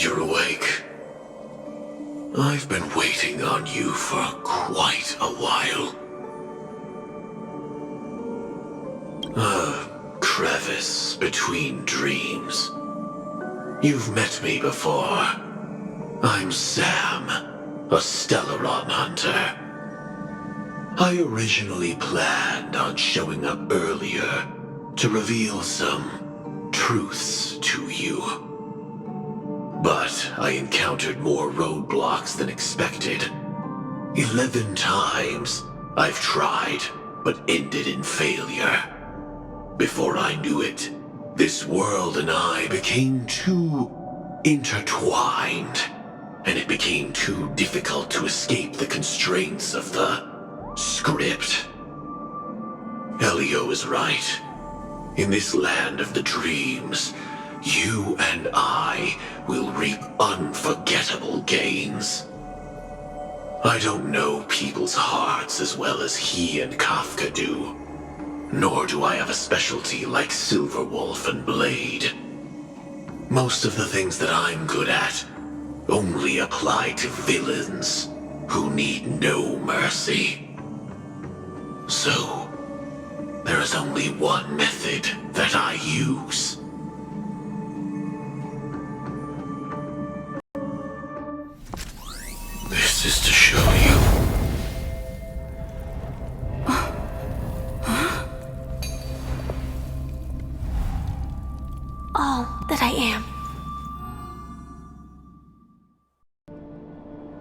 you're awake. I've been waiting on you for quite a while. A crevice between dreams. You've met me before. I'm Sam, a Stellaron hunter. I originally planned on showing up earlier to reveal some truths to you. But I encountered more roadblocks than expected. 11 times I've tried, but ended in failure. Before I knew it, this world and I became too intertwined, and it became too difficult to escape the constraints of the script. Elio is right. In this land of the dreams, you and I will reap unforgettable gains. I don't know people's hearts as well as he and Kafka do. Nor do I have a specialty like Silverwolf and Blade. Most of the things that I'm good at only apply to villains who need no mercy. So, there is only one method that I use. This is to show you. All that I am.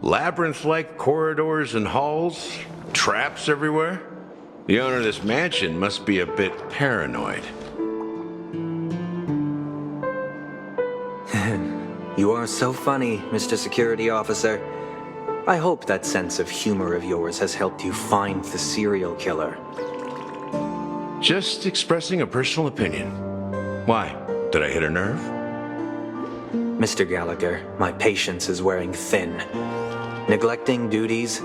Labyrinth-like corridors and halls, traps everywhere. The owner of this mansion must be a bit paranoid. You are so funny, Mr. Security Officer. I hope that sense of humor of yours has helped you find the serial killer. Just expressing a personal opinion. Why? Did I hit a nerve? Mr. Gallagher, my patience is wearing thin. Neglecting duties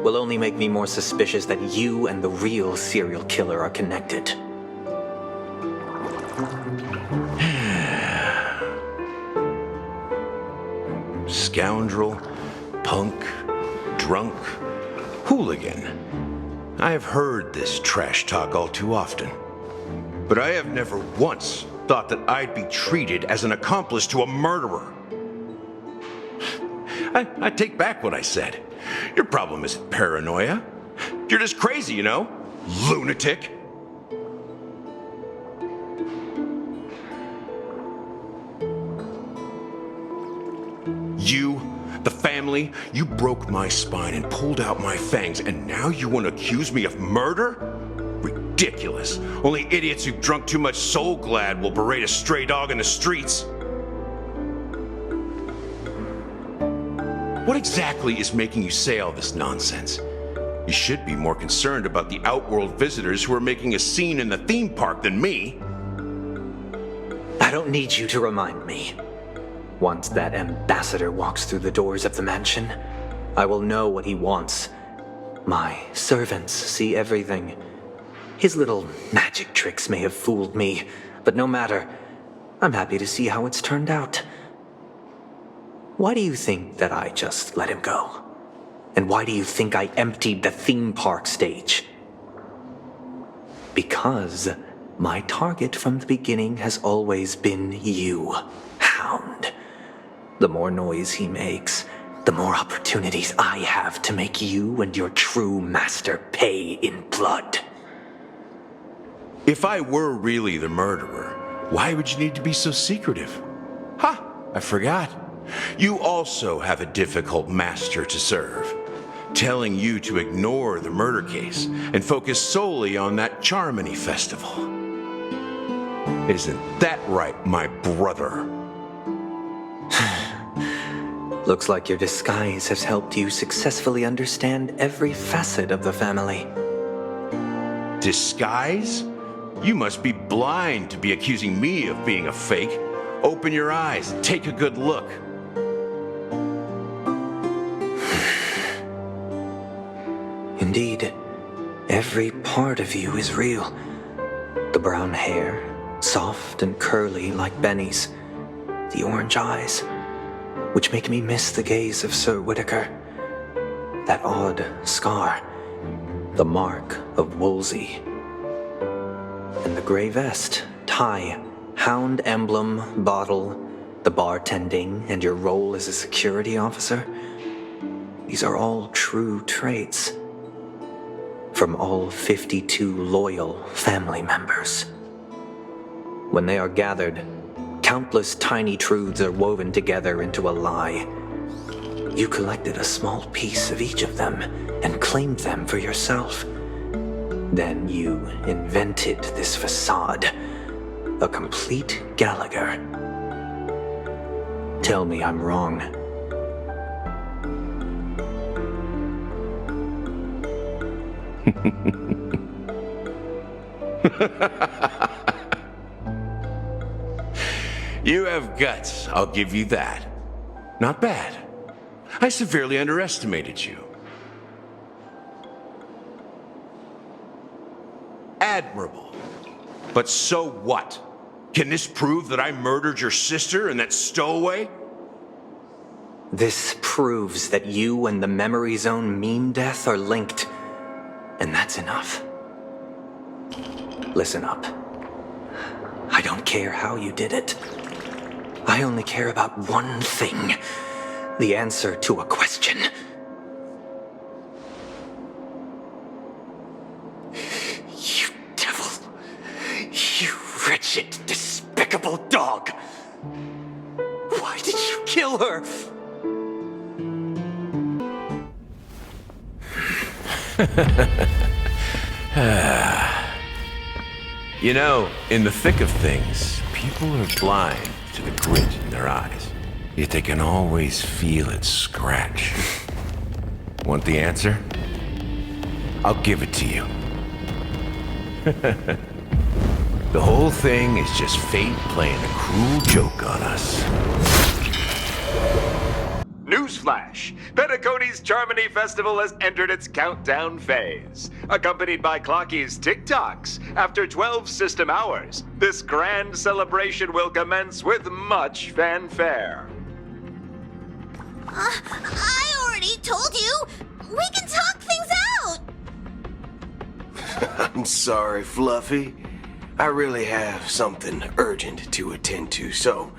will only make me more suspicious that you and the real serial killer are connected. Scoundrel, punk, drunk, hooligan. I have heard this trash talk all too often. But I have never once thought that I'd be treated as an accomplice to a murderer. I take back what I said. Your problem isn't paranoia. You're just crazy, you know? Lunatic. You, the family, you broke my spine and pulled out my fangs, and now you want to accuse me of murder? Ridiculous. Only idiots who've drunk too much Soul Glad will berate a stray dog in the streets. What exactly is making you say all this nonsense? You should be more concerned about the Outworld visitors who are making a scene in the theme park than me. I don't need you to remind me. Once that ambassador walks through the doors of the mansion, I will know what he wants. My servants see everything. His little magic tricks may have fooled me, but no matter. I'm happy to see how it's turned out. Why do you think that I just let him go? And why do you think I emptied the theme park stage? Because my target from the beginning has always been you, Hound. The more noise he makes, the more opportunities I have to make you and your true master pay in blood. If I were really the murderer, why would you need to be so secretive? Ha! I forgot. You also have a difficult master to serve, telling you to ignore the murder case and focus solely on that Charmony festival. Isn't that right, my brother? Looks like your disguise has helped you successfully understand every facet of the family. Disguise? You must be blind to be accusing me of being a fake. Open your eyes, take a good look. Indeed, every part of you is real. The brown hair, soft and curly like Benny's. the orange eyes, which make me miss the gaze of Sir Whitaker, that odd scar, the mark of Wolsey, and the gray vest, tie, hound emblem, bottle, the bartending, and your role as a security officer. These are all true traits from all 52 loyal family members. When they are gathered, countless tiny truths are woven together into a lie. You collected a small piece of each of them and claimed them for yourself. Then you invented this facade, a complete Gallagher. Tell me I'm wrong. You have guts, I'll give you that. Not bad. I severely underestimated you. Admirable. But so what? Can this prove that I murdered your sister and that stowaway? This proves that you and the Memory Zone meme death are linked, and that's enough. Listen up. I don't care how you did it. I only care about one thing. The answer to a question. You devil. You wretched, despicable dog. Why did you kill her? You know, in the thick of things, people are blind to the grit in their eyes. Yet they can always feel it scratch. Want the answer? I'll give it to you. The whole thing is just fate playing a cruel joke on us. Newsflash! Penacony's Charmony Festival has entered its countdown phase. Accompanied by Clocky's TikToks, after 12 system hours, this grand celebration will commence with much fanfare. I already told you! We can talk things out! I'm sorry, Fluffy. I really have something urgent to attend to, so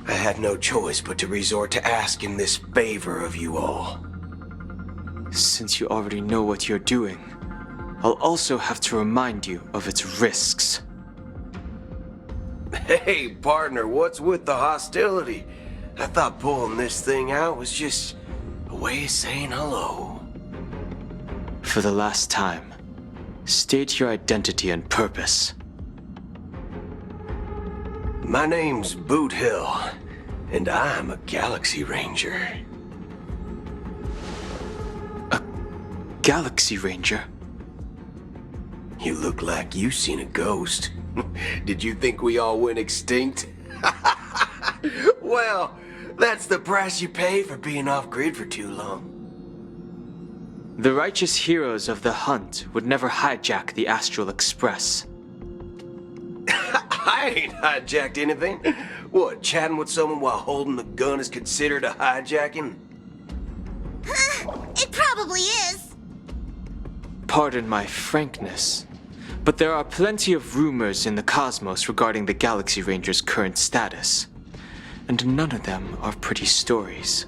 I had no choice but to resort to asking this favor of you all. Since you already know what you're doing, I'll also have to remind you of its risks. Hey, partner, what's with the hostility? I thought pulling this thing out was just a way of saying hello. For the last time, state your identity and purpose. My name's Boot Hill, and I'm a Galaxy Ranger. A Galaxy Ranger? You look like you seen a ghost. Did you think we all went extinct? Well, that's the price you pay for being off-grid for too long. The righteous heroes of the hunt would never hijack the Astral Express. I ain't hijacked anything. What, chatting with someone while holding the gun is considered a hijacking? It probably is. Pardon my frankness, but there are plenty of rumors in the cosmos regarding the Galaxy Ranger's current status, and none of them are pretty stories.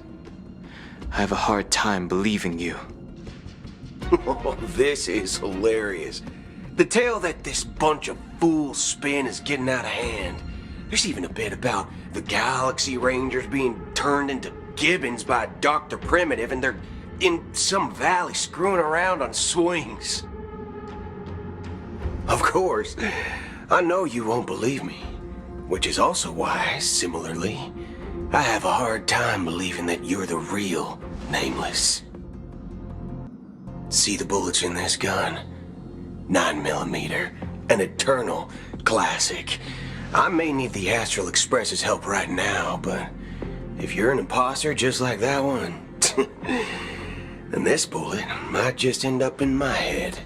I have a hard time believing you. Oh, this is hilarious. The tale that this bunch of fools spin is getting out of hand. There's even a bit about the Galaxy Rangers being turned into gibbons by Dr. Primitive, and they're in some valley screwing around on swings. Of course, I know you won't believe me, which is also why, similarly, I have a hard time believing that you're the real Nameless. See the bullets in this gun? 9mm, an eternal classic. I may need the Astral Express's help right now, but if you're an imposter just like that one, then this bullet might just end up in my head.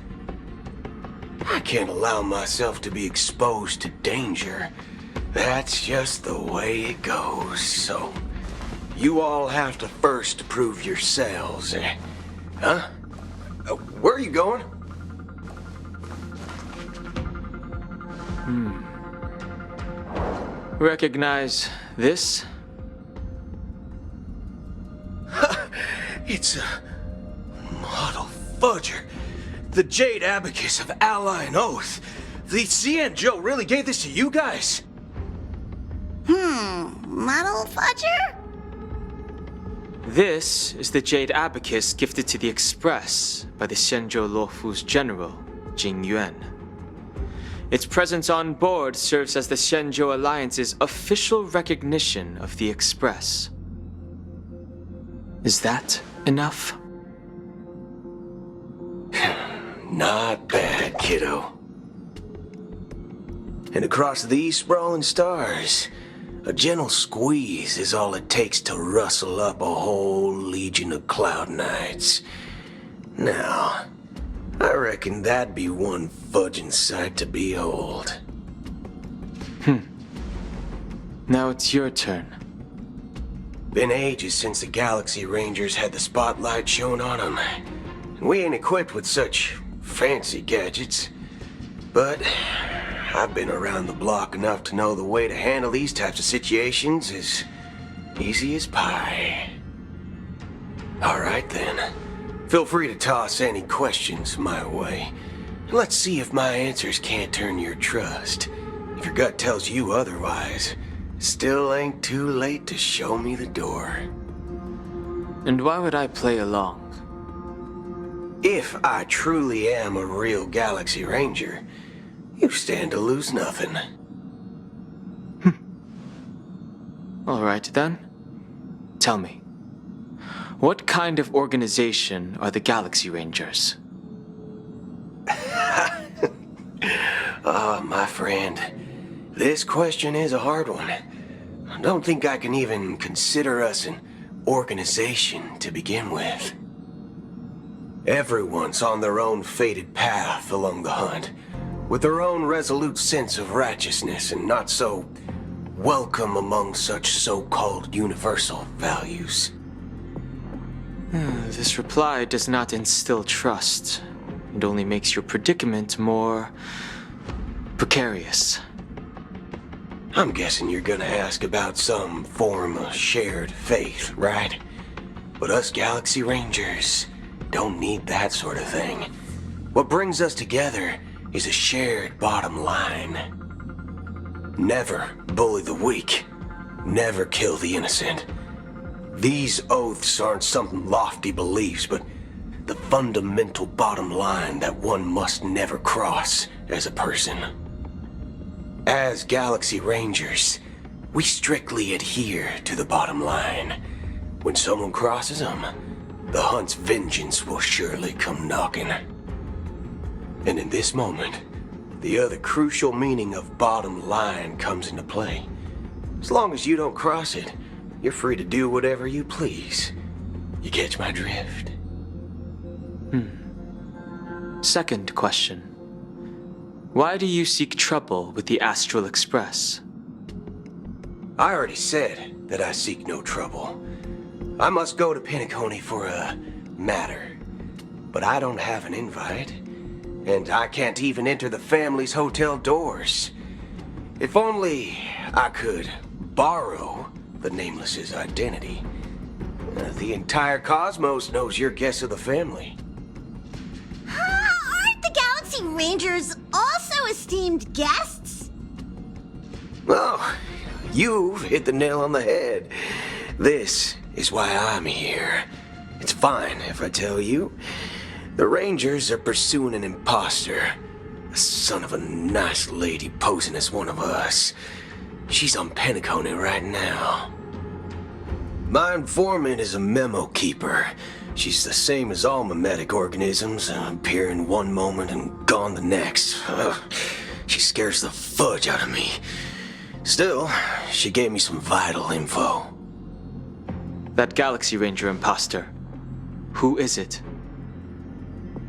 I can't allow myself to be exposed to danger, That's just the way it goes, so... You all have to first prove yourselves, eh? Huh? Where are you going? Recognize this? It's a model fudger. The Jade Abacus of Ally and Oath. The CN Joe really gave this to you guys? Model fudger? This is the Jade Abacus gifted to the Express by the Xianzhou Luofu's general, Jing Yuan. Its presence on board serves as the Xianzhou Alliance's official recognition of the Express. Is that enough? Not bad, kiddo. And across these sprawling stars, a gentle squeeze is all it takes to rustle up a whole legion of cloud knights. Now, I reckon that'd be one fudging sight to behold. Now it's your turn. Been ages since the Galaxy Rangers had the spotlight shone on them. And we ain't equipped with such fancy gadgets. But I've been around the block enough to know the way to handle these types of situations is easy as pie. Alright then. Feel free to toss any questions my way. Let's see if my answers can't turn your trust. If your gut tells you otherwise, still ain't too late to show me the door. And why would I play along? If I truly am a real Galaxy Ranger, you stand to lose nothing. Alright then. Tell me, what kind of organization are the Galaxy Rangers? My friend, this question is a hard one. I don't think I can even consider us an organization to begin with. Everyone's on their own fated path along the hunt, with their own resolute sense of righteousness and not so welcome among such so-called universal values. This reply does not instill trust. It only makes your predicament more precarious. I'm guessing you're gonna ask about some form of shared faith, right? But us Galaxy Rangers don't need that sort of thing. What brings us together is a shared bottom line. Never bully the weak. Never kill the innocent. These oaths aren't some lofty beliefs, but the fundamental bottom line that one must never cross as a person. As Galaxy Rangers, we strictly adhere to the bottom line. When someone crosses them, the hunt's vengeance will surely come knocking. And in this moment, the other crucial meaning of bottom line comes into play. As long as you don't cross it, you're free to do whatever you please. You catch my drift? Second question. Why do you seek trouble with the Astral Express? I already said that I seek no trouble. I must go to Penacony for a matter. But I don't have an invite. And I can't even enter the family's hotel doors. If only I could borrow the Nameless's identity. The entire cosmos knows your guess of the family. Aren't the Galaxy Rangers also esteemed guests? Oh, you've hit the nail on the head. This is why I'm here. It's fine if I tell you. The Rangers are pursuing an imposter. A son of a nice lady posing as one of us. She's on Penacony right now. My informant is a memo keeper. She's the same as all mimetic organisms, appearing one moment and gone the next. She scares the fudge out of me. Still, she gave me some vital info. That Galaxy Ranger imposter. Who is it?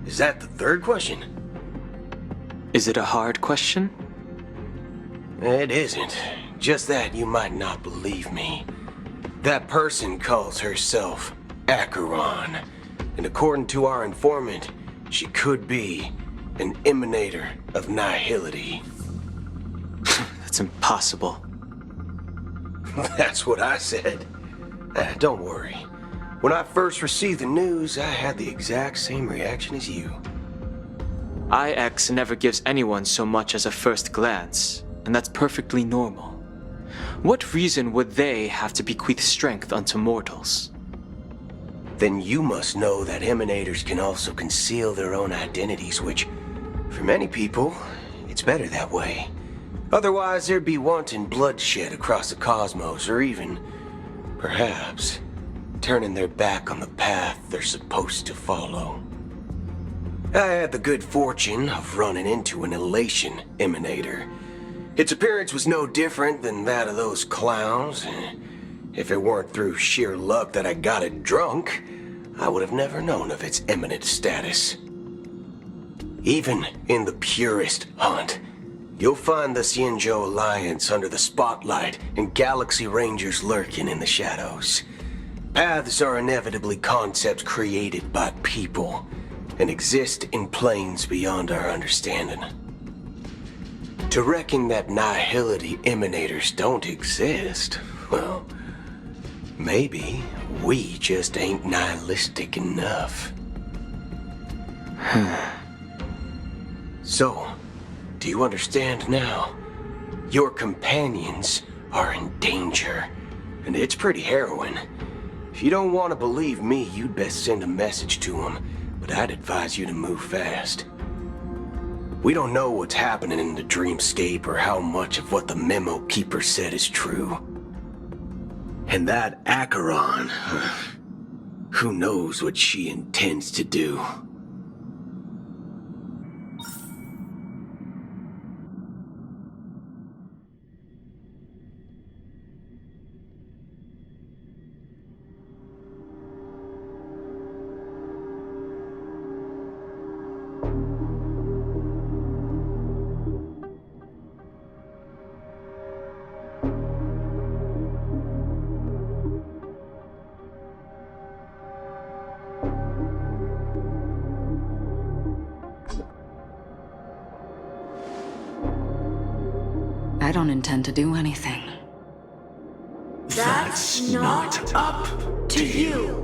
Is that the third question? Is it a hard question? It isn't. just that you might not believe me. That person calls herself Acheron, and according to our informant, she could be an emanator of nihility. That's impossible. That's what I said. Don't worry. When I first received the news, I had the exact same reaction as you. IX never gives anyone so much as a first glance, and that's perfectly normal. What reason would they have to bequeath strength unto mortals? Then you must know that emanators can also conceal their own identities, which, for many people, it's better that way. Otherwise, there'd be wanton bloodshed across the cosmos, or even, perhaps, turning their back on the path they're supposed to follow. I had the good fortune of running into an elation emanator. Its appearance was no different than that of those clowns. If it weren't through sheer luck that I got it drunk, I would have never known of its eminent status. Even in the purest hunt, you'll find the Xianzhou Alliance under the spotlight and Galaxy Rangers lurking in the shadows. Paths are inevitably concepts created by people and exist in planes beyond our understanding. To reckon that nihility emanators don't exist, well, maybe we just ain't nihilistic enough. So, do you understand now? Your companions are in danger, and it's pretty harrowing. If you don't want to believe me, you'd best send a message to them, but I'd advise you to move fast. We don't know what's happening in the dreamscape or how much of what the memo keeper said is true. And that Acheron, who knows what she intends to do? I don't intend to do anything. That's not up to you.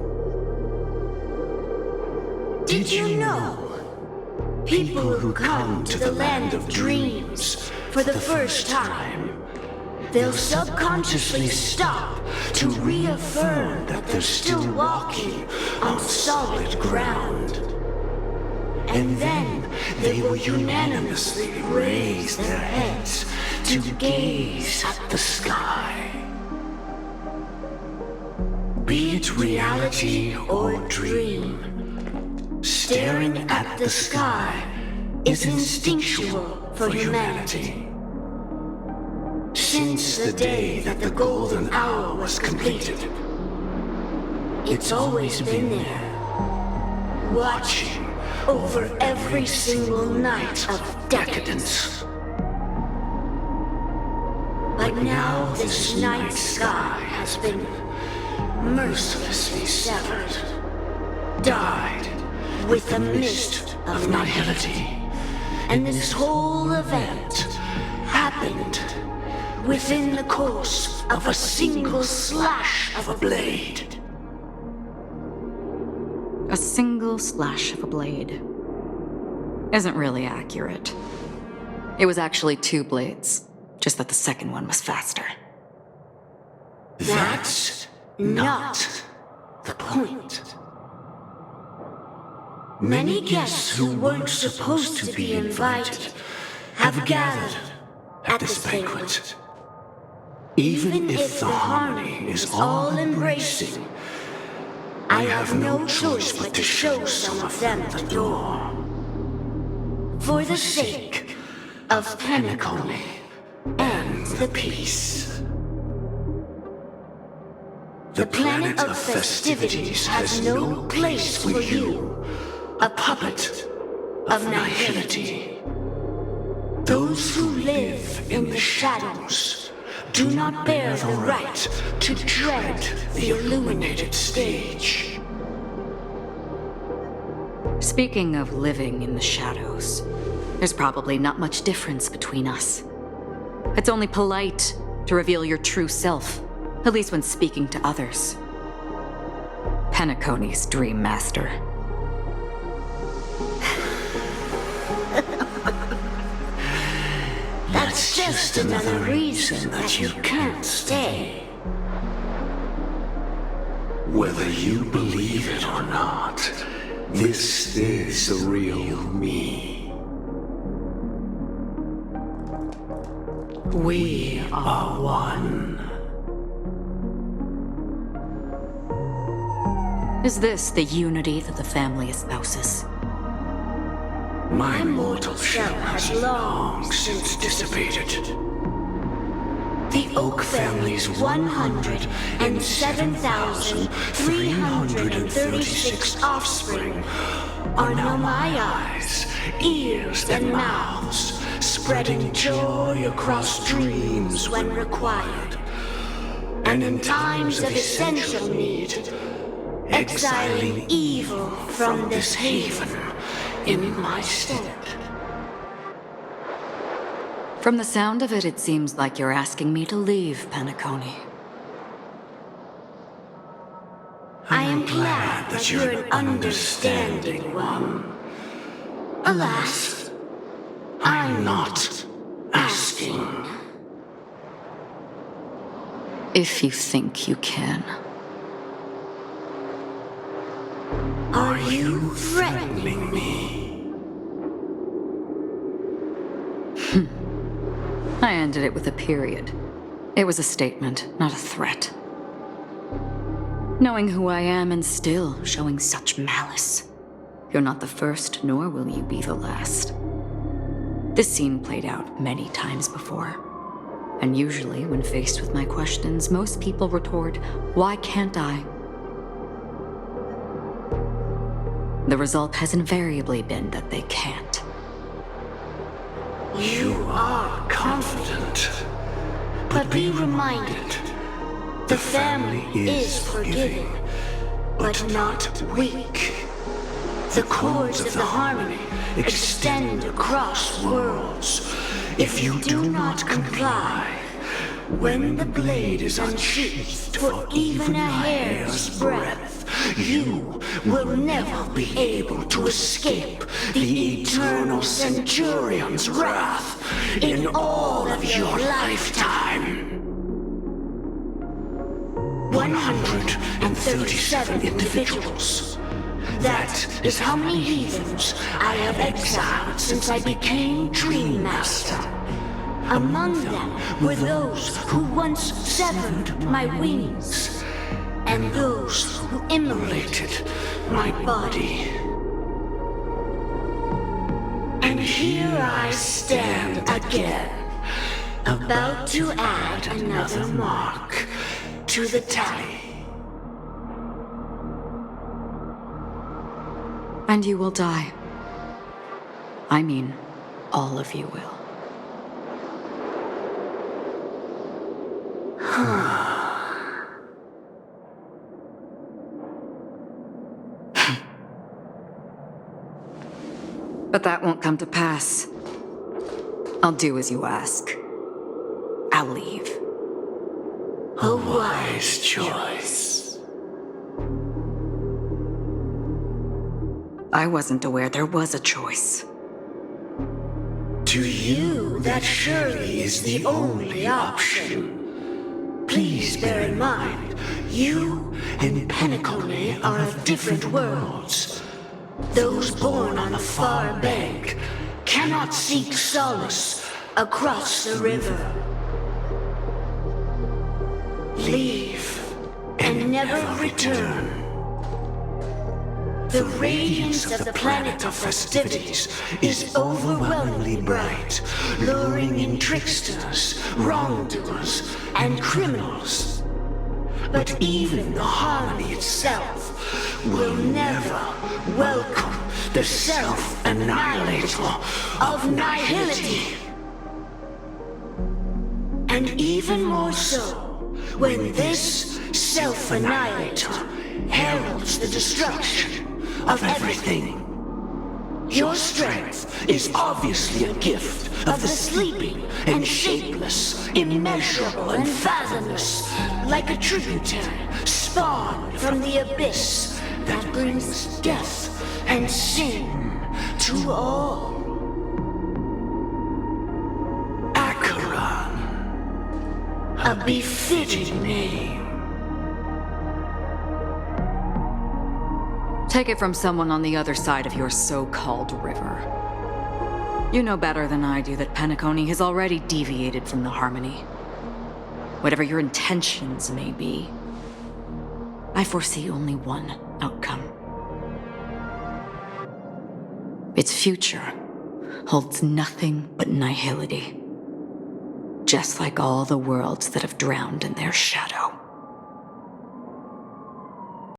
Did you know? People who come to the land of dreams for the first time, they'll subconsciously stop to reaffirm that they're still walking on solid ground. And then they will unanimously raise their heads to gaze at the sky. Be it reality or dream, staring at the sky is instinctual for humanity. Since the day that the golden hour was completed, it's always been there, watching over every single night of decadence. But now this night sky has been mercilessly severed, dyed with the mist of nihility. And this whole event happened within the course of a single slash of a blade. A single slash of a blade isn't really accurate. It was actually 2 blades, just that the second one was faster. That's not the point. Many guests who weren't supposed to be invited have gathered at this banquet. Even if the harmony is all-embracing, I have no choice but to show some of them the door. For the sake of Penacony and the peace. The planet of festivities has no place for you, a puppet of nihility. Those who live in the shadows do not bear the right to tread the illuminated stage. Speaking of living in the shadows, there's probably not much difference between us. It's only polite to reveal your true self, at least when speaking to others. Penacony's Dream Master. That's just another reason that you can't stay. Whether you believe it or not, this is the real me. We are one. Is this the unity that the family espouses? My mortal shell has long since dissipated. The Oak family's 107,336 offspring are now my eyes, ears, and mouths, spreading joy across dreams when required, and in times of essential need, exiling evil from this haven in my stead. From the sound of it, it seems like you're asking me to leave Penacony. I am glad that you're an understanding one. Alas, I'm not asking. If you think you can. Are you threatening me? I ended it with a period. It was a statement, not a threat. Knowing who I am and still showing such malice. You're not the first, nor will you be the last. This scene played out many times before. And usually, when faced with my questions, most people retort, "Why can't I?" The result has invariably been that they can't. You are confident. But be reminded, the family is forgiving, but not weak. The cords of the harmony extend across worlds. If you do not comply, when the blade is unsheathed for even a hair's breadth, you will never be able to escape the eternal Centurion's wrath in all of your lifetime. 137 individuals. That is how many heathens I have exiled since I became Dream Master. Among them were those who once severed my wings, and those who immolated my body. And here I stand again, about to add another mark to the tally. And you will die. I mean, all of you will. But that won't come to pass. I'll do as you ask. I'll leave. A wise choice. I wasn't aware there was a choice. To you, that surely is the only option. Please bear in mind, you and Penacony are of different worlds. Those born on the far bank cannot seek solace across the river. Leave and never return. The radiance of the planet of festivities is overwhelmingly bright, luring in tricksters, wrongdoers, and criminals. But even the harmony itself will never welcome the self-annihilator of nihility. And Even more so, when this self-annihilator heralds the destruction of everything. Your strength is obviously a gift of the sleeping and shapeless, immeasurable and fathomless, like a tributary spawned from the abyss that brings death and sin to all. Acheron, a befitting name. Take it from someone on the other side of your so-called river. You know better than I do that Penacony has already deviated from the harmony. Whatever your intentions may be, I foresee only one outcome. Its future holds nothing but nihility, just like all the worlds that have drowned in their shadow.